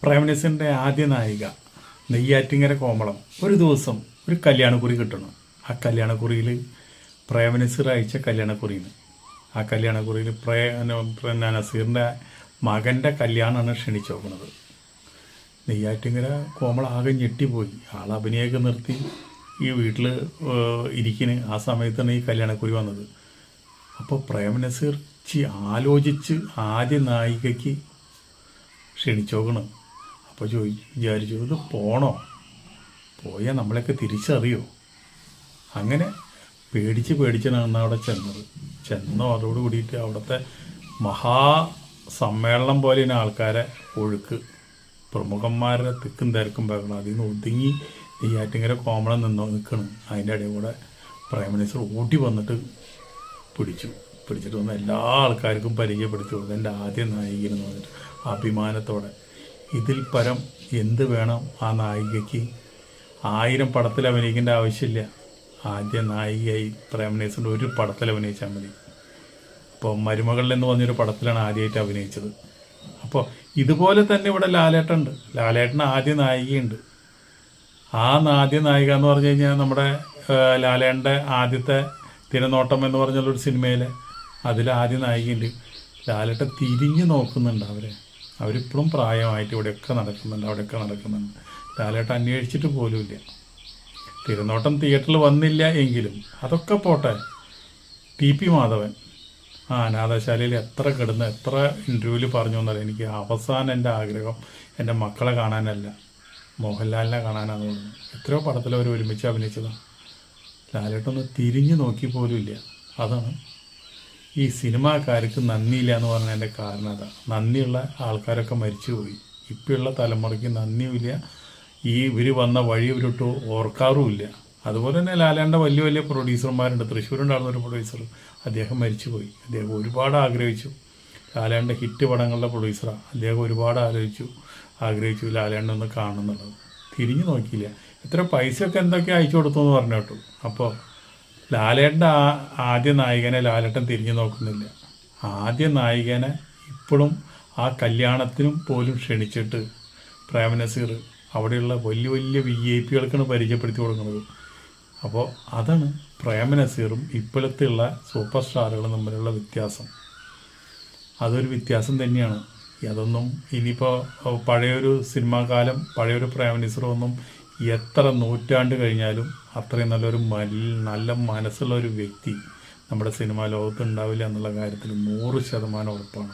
പ്രേംനസീറിൻ്റെ ആദ്യ നായിക നെയ്യാറ്റിങ്കര കോമളം ഒരു ദിവസം ഒരു കല്യാണക്കുറി കിട്ടണം. ആ കല്യാണക്കുറിയിൽ പ്രേംനസീർ അയച്ച കല്യാണക്കുറിയാണ്. ആ കല്യാണക്കുറിയിൽ നസീറിൻ്റെ മകൻ്റെ കല്യാണമാണ് ക്ഷണിച്ചു നോക്കുന്നത്. നെയ്യാറ്റിങ്കര കോമളം ആകെ ഞെട്ടിപ്പോയി. ആൾ അഭിനയമൊക്കെ നിർത്തി ഈ വീട്ടിൽ ഇരിക്കുന്ന ആ സമയത്താണ് ഈ കല്യാണക്കുറി വന്നത്. അപ്പോൾ പ്രേംനസീർ ആലോചിച്ച് ആദ്യ നായികയ്ക്ക് ക്ഷണിച്ചു നോക്കണം. അപ്പോൾ വിചാരിച്ചു ഇത് പോണോ, പോയാൽ നമ്മളെയൊക്കെ തിരിച്ചറിയോ? അങ്ങനെ പേടിച്ചാണ് അവിടെ ചെന്നോ അതോട് കൂടിയിട്ട് അവിടുത്തെ മഹാസമ്മേളനം പോലെയാണ് ആൾക്കാരെ ഒഴുക്ക്. പ്രമുഖന്മാരുടെ തിക്കും തിരക്കും ബഹളം. അതിൽ നിന്ന് ഒതുങ്ങി നെയ്യാറ്റിങ്കര കോമളം നിൽക്കണം. അതിൻ്റെ ഇടയിൽ കൂടെ പ്രേംനസീർ ഓടി വന്നിട്ട് പിടിച്ചിട്ട് വന്ന എല്ലാ ആൾക്കാർക്കും പരിചയപ്പെടുത്തി കൊടുത്തു എൻ്റെ ആദ്യ നായികയെന്ന് പറഞ്ഞിട്ട് അഭിമാനത്തോടെ. ഇതിൽ പരം എന്ത് വേണം ആ നായികയ്ക്ക്? 1000 പടത്തിൽ അഭിനയിക്കേണ്ട ആവശ്യമില്ല. ആദ്യ നായികയായി പ്രേംനസീറിൻ്റെ ഒരു പടത്തിൽ അഭിനയിച്ചാൽ മതി. അപ്പോൾ മരുമകളിൽ എന്ന് പറഞ്ഞൊരു പടത്തിലാണ് ആദ്യമായിട്ട് അഭിനയിച്ചത്. അപ്പോൾ ഇതുപോലെ തന്നെ ഇവിടെ ലാലേട്ടനുണ്ട്. ലാലേട്ടന് ആദ്യ നായികയുണ്ട്. ആ ആദ്യ നായിക എന്ന് പറഞ്ഞു കഴിഞ്ഞാൽ നമ്മുടെ ലാലേട്ടൻ്റെ ആദ്യത്തെ തിരനോട്ടം എന്ന് പറഞ്ഞുള്ളൊരു സിനിമയിൽ അതിൽ ആദ്യ നായികയുണ്ട്. ലാലേട്ടൻ തിരിഞ്ഞു നോക്കുന്നുണ്ട് അവരിപ്പോഴും പ്രായമായിട്ട് അവിടെയൊക്കെ നടക്കുന്നുണ്ട്. ലാലേട്ടൻ അന്വേഷിച്ചിട്ട് പോലുമില്ല. തിരുനോട്ടം തിയേറ്ററിൽ വന്നില്ല എങ്കിലും അതൊക്കെ പോട്ടെ. TP മാധവൻ അനാഥശാലയിൽ എത്ര ഇൻ്റർവ്യൂവിൽ പറഞ്ഞു എന്നറിയാം. എനിക്ക് അവസാനം എൻ്റെ ആഗ്രഹം എൻ്റെ മക്കളെ കാണാനല്ല, മോഹൻലാലിനെ കാണാനാണെന്ന് പറഞ്ഞു. എത്രയോ പടത്തിൽ അവർ ഒരുമിച്ച് അഭിനയിച്ചതാണ്. ലാലേട്ടൊന്ന് തിരിഞ്ഞു നോക്കി പോലും ഇല്ല. അതാണ് ഈ സിനിമാക്കാർക്ക് നന്ദിയില്ല എന്ന് പറഞ്ഞതിൻ്റെ കാരണം. അതാണ് നന്ദിയുള്ള ആൾക്കാരൊക്കെ മരിച്ചുപോയി. ഇപ്പോഴുള്ള തലമുറയ്ക്ക് നന്ദിയുമില്ല. ഇവർ വന്ന വഴി ഇവരിട്ട് ഓർക്കാറുമില്ല. അതുപോലെ തന്നെ ലാലേട്ടൻ്റെ വലിയ പ്രൊഡ്യൂസർമാരുണ്ട്. തൃശ്ശൂരുണ്ടായിരുന്ന ഒരു പ്രൊഡ്യൂസർ, അദ്ദേഹം മരിച്ചുപോയി. അദ്ദേഹം ഒരുപാട് ആഗ്രഹിച്ചു ലാലേട്ടൻ്റെ ഹിറ്റ് പടങ്ങളുടെ പ്രൊഡ്യൂസറാണ്. അദ്ദേഹം ഒരുപാട് ആഗ്രഹിച്ചു ലാലേട്ടനെ ഒന്ന് കാണുന്നുള്ളത്. തിരിഞ്ഞു നോക്കിയില്ല. എത്ര പൈസയൊക്കെ എന്തൊക്കെ അയച്ചു കൊടുത്തു എന്ന് പറഞ്ഞു കേട്ടു. അപ്പോൾ ലാലേട്ടൻ്റെ ആദ്യ നായികനെ ലാലേട്ടൻ തിരിഞ്ഞു നോക്കുന്നില്ല. ആദ്യ നായികനെ ഇപ്പോഴും ആ കല്യാണത്തിനും പോലും ക്ഷണിച്ചിട്ട് പ്രേംനസീർ അവിടെയുള്ള വലിയ VIP പരിചയപ്പെടുത്തി കൊടുക്കുന്നത്. അപ്പോൾ അതാണ് പ്രേംനസീറും ഇപ്പോഴത്തെയുള്ള സൂപ്പർ സ്റ്റാറുകളും തമ്മിലുള്ള വ്യത്യാസം. അതൊരു വ്യത്യാസം തന്നെയാണ്. അതൊന്നും ഇനിയിപ്പോൾ പഴയൊരു സിനിമാ കാലം, പഴയൊരു പ്രേംനസീറൊന്നും എത്ര നൂറ്റാണ്ട് കഴിഞ്ഞാലും അത്രയും നല്ല മനസ്സുള്ള ഒരു വ്യക്തി നമ്മുടെ സിനിമാ ലോകത്ത് ഉണ്ടാവില്ല എന്നുള്ള കാര്യത്തിൽ 100% ഉറപ്പാണ്.